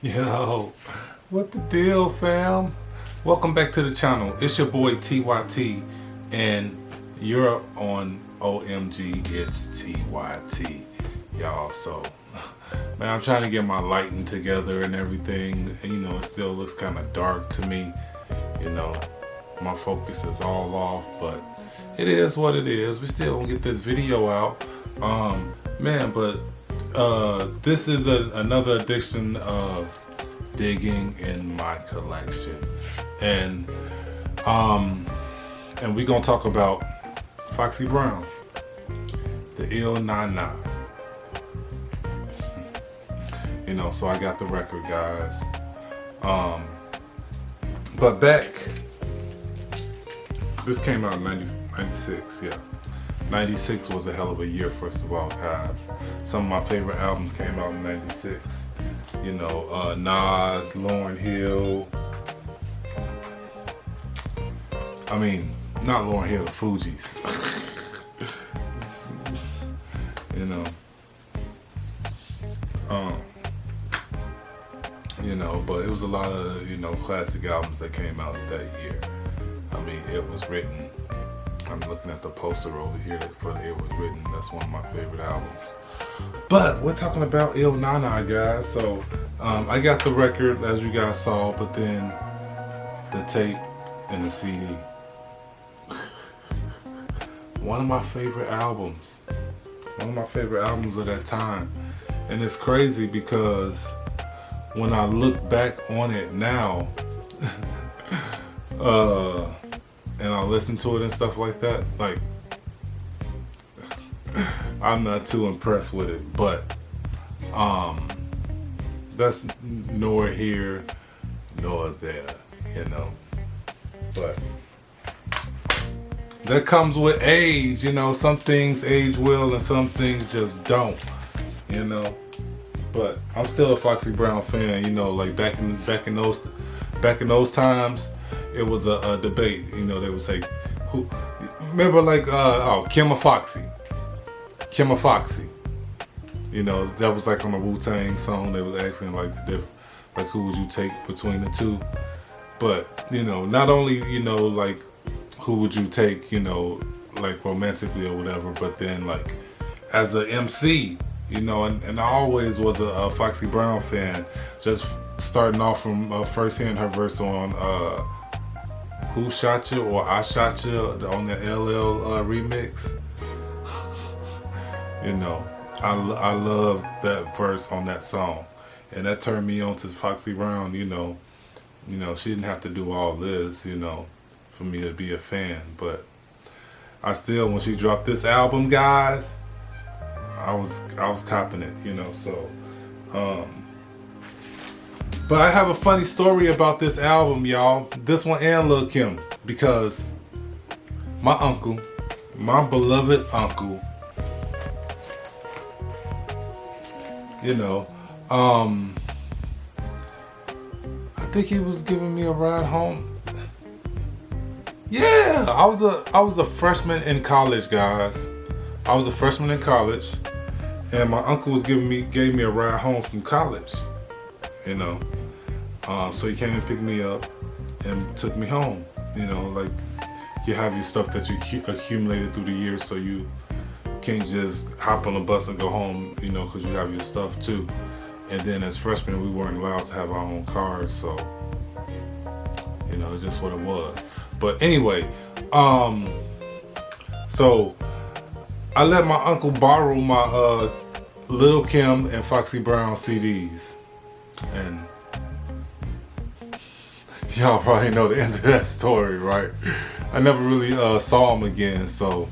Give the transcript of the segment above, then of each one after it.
Yo, what the deal, fam? Welcome back to the channel. It's your boy TYT, and you're on OMG. It's TYT, y'all. So, man, I'm trying to get my lighting together and everything. And, you know, it still looks kind of dark to me. You know, my focus is all off, but it is what it is. We still gonna get this video out, man. But this is another edition of digging in my collection, and we're gonna talk about Foxy Brown, the Ill Nana. You know, so I got the record, guys. But back, this came out in 96, yeah. 96 was a hell of a year, first of all, guys. Some of my favorite albums came out in 96. You know, Nas, Lauryn Hill. I mean, not Lauryn Hill, the Fugees. You know. You know, but it was a lot of, you know, classic albums that came out that year. I mean, it was written. I'm looking at the poster over here for It Was Written. That's one of my favorite albums. But we're talking about Ill Nana, guys. So I got the record, as you guys saw, but then the tape and the CD. One of my favorite albums. One of my favorite albums of that time. And it's crazy because when I look back on it now, and I listen to it and stuff like that, like, I'm not too impressed with it, but that's nor here nor there, you know. But that comes with age, you know. Some things age well and some things just don't, you know. But I'm still a Foxy Brown fan, you know. Like back in those times, it was a debate, you know. They would say, "Who?" Remember, like, Kim or Foxy? Kim or Foxy? You know, that was like on a Wu-Tang song. They was asking like like who would you take between the two? But you know, not only, you know, like who would you take, you know, like romantically or whatever, but then like as a MC, you know, and I always was a Foxy Brown fan. Just starting off from first hearing her verse on Who Shot You or I Shot You on the LL remix. You know, I love that verse on that song, and that turned me on to Foxy Brown. You know, she didn't have to do all this, you know, for me to be a fan. But I still, when she dropped this album, guys, I was copping it, you know. So, but I have a funny story about this album, y'all. This one and Lil' Kim, because my uncle, my beloved uncle, you know, I think he was giving me a ride home. Yeah, I was a freshman in college, guys. I was a freshman in college, and my uncle gave me a ride home from college. You know, so he came and picked me up and took me home. You know, like, you have your stuff that you accumulated through the years, so you can't just hop on a bus and go home, you know, because you have your stuff too. And then as freshmen, we weren't allowed to have our own cars, so, you know, it's just what it was. But anyway, so I let my uncle borrow my Lil' Kim and Foxy Brown CDs, and y'all probably know the end of that story, right? I never really saw them again, so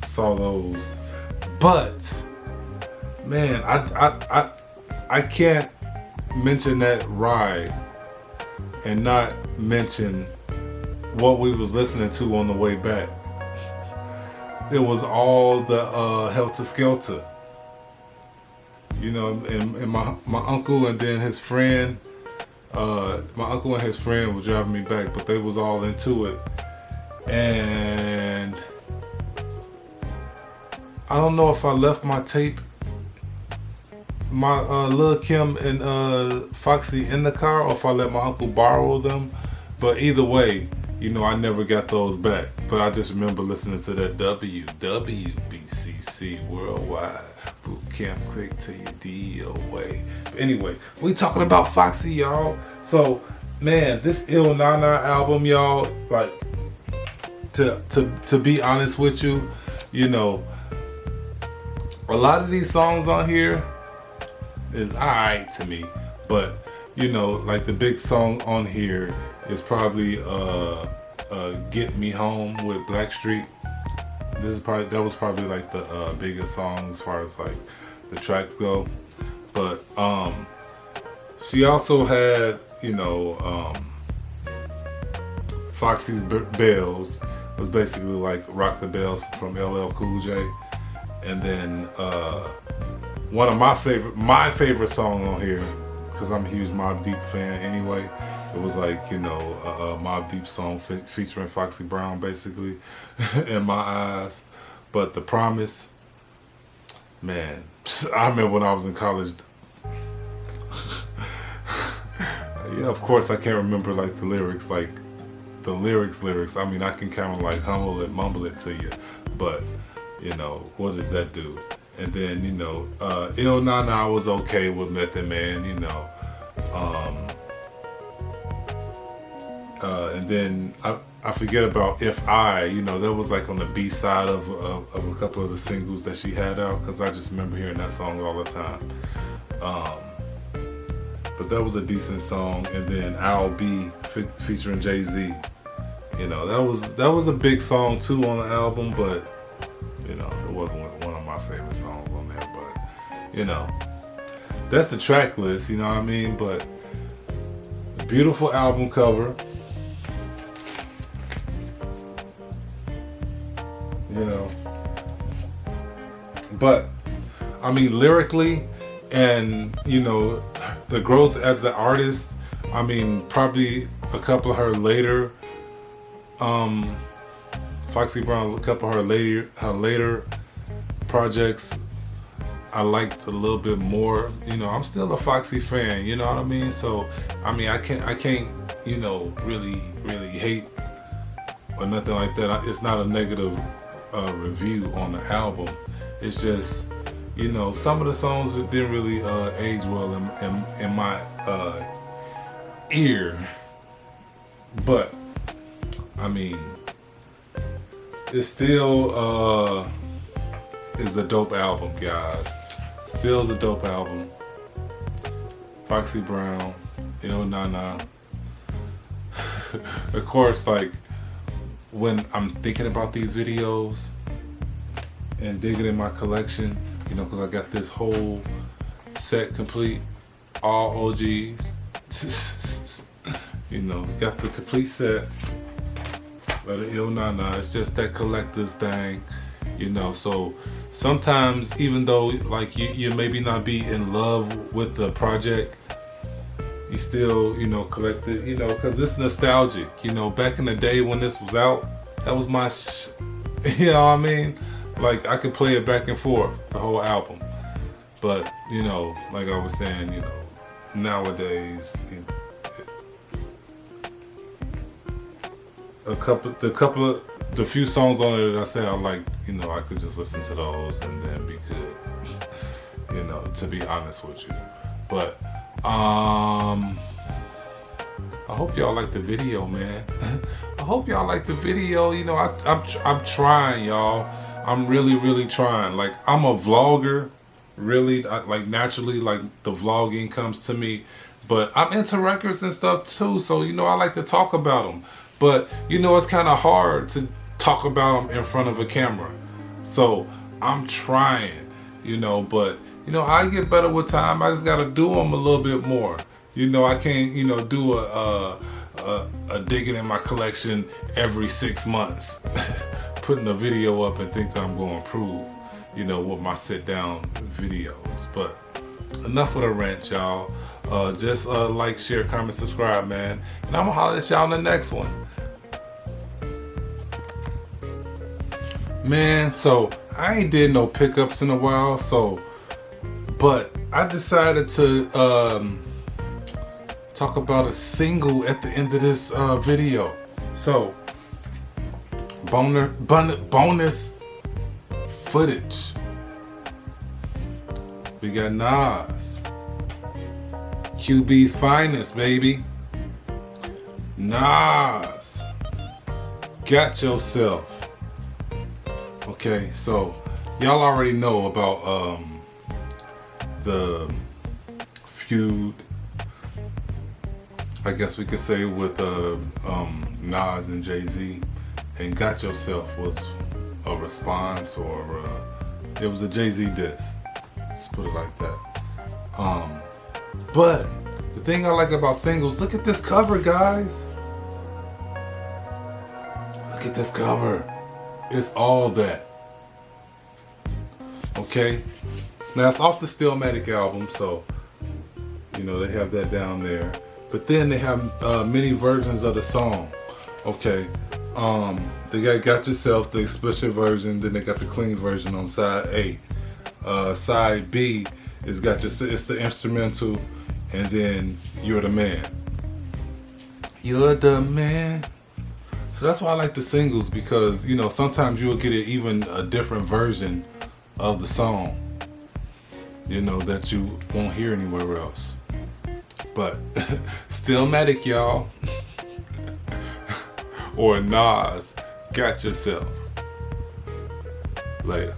saw those. But man, I can't mention that ride and not mention what we was listening to on the way back. It was all the Helter Skelter, you know, and my uncle and then his friend, my uncle and his friend was driving me back, but they was all into it. And I don't know if I left my tape my Lil Kim and Foxy in the car, or if I let my uncle borrow them. But either way, you know, I never got those back. But I just remember listening to that WWBCC Worldwide Boot Camp Click to your DOA. But anyway, we talking about Foxy, y'all. So, man, this Il Nana album, y'all, like, to be honest with you, you know, a lot of these songs on here is alright to me. But, you know, like the big song on here is probably Get Me Home with Blackstreet. That was probably like the biggest song as far as like the tracks go. But she also had, you know, Foxy's Bells. It was basically like Rock the Bells from LL Cool J. And then one of my favorite song on here, because I'm a huge Mobb Deep fan anyway. It was like, you know, a Mobb Deep song featuring Foxy Brown, basically, in my eyes. But The Promise, man, I remember when I was in college. Yeah, of course I can't remember like the lyrics, I mean, I can kind of like humble it, mumble it to you, but you know, what does that do? And then, you know, Il Nana was okay with Method Man, you know. And then I forget about If I, you know, that was like on the B side of a couple of the singles that she had out, because I just remember hearing that song all the time. But that was a decent song. And then I'll Be featuring Jay-Z. You know, that was a big song too on the album, but you know, it wasn't one of my favorite songs on there. But you know, that's the track list, you know what I mean? But beautiful album cover. You know, but I mean, lyrically, and you know, the growth as an artist, I mean, probably a couple of her later, Foxy Brown, a couple of her later projects, I liked a little bit more. You know, I'm still a Foxy fan, you know what I mean? So I mean, I can't, you know, really hate or nothing like that. It's not a negative review on the album. It's just, you know, some of the songs didn't really age well in my ear. But I mean, it still is a dope album, guys. Still is a dope album. Foxy Brown, Il Nana. Of course, like, when I'm thinking about these videos and digging in my collection, you know, because I got this whole set complete, all OGs. You know, got the complete set of the Il Nana. It's just that collector's thing, you know. So sometimes, even though like you maybe not be in love with the project, you still, you know, collect it, you know, because it's nostalgic. You know, back in the day when this was out, that was my you know what I mean? Like, I could play it back and forth, the whole album. But, you know, like I was saying, you know, nowadays, you know, the few songs on it that I said I liked, you know, I could just listen to those and then be good. You know, to be honest with you. But I hope y'all like the video, man. I hope y'all like the video. You know, I'm trying, y'all. I'm really trying. Like, I'm a vlogger, really. Like, naturally, like, the vlogging comes to me. But I'm into records and stuff too, so, you know, I like to talk about them. But, you know, it's kind of hard to talk about them in front of a camera. So I'm trying, you know, but, you know, I get better with time. I just got to do them a little bit more. You know, I can't, you know, do a digging in my collection every 6 months, putting a video up and think that I'm going to improve, you know, with my sit down videos. But enough of the rant, y'all. Just like, share, comment, subscribe, man. And I'm going to holler at y'all in the next one. Man, so I ain't did no pickups in a while, so, but I decided to talk about a single at the end of this video. So, bonus footage. We got Nas, QB's finest, baby. Nas, got yourself. Okay, so y'all already know about the feud, I guess we could say, with Nas and Jay-Z, and Got Yourself was a response, or it was a Jay-Z diss. Let's put it like that. But the thing I like about singles, look at this cover, guys. Look at this cover. It's all that. Okay? Now it's off the Stillmatic album, so you know they have that down there. But then they have many versions of the song. Okay, they got Yourself, the explicit version. Then they got the clean version on side A. Side B is it's the instrumental, and then You're the Man. You're the man. So that's why I like the singles, because you know sometimes you'll get even a different version of the song, you know, that you won't hear anywhere else. But Stillmatic, y'all. Or Nas, Got Yourself. Later.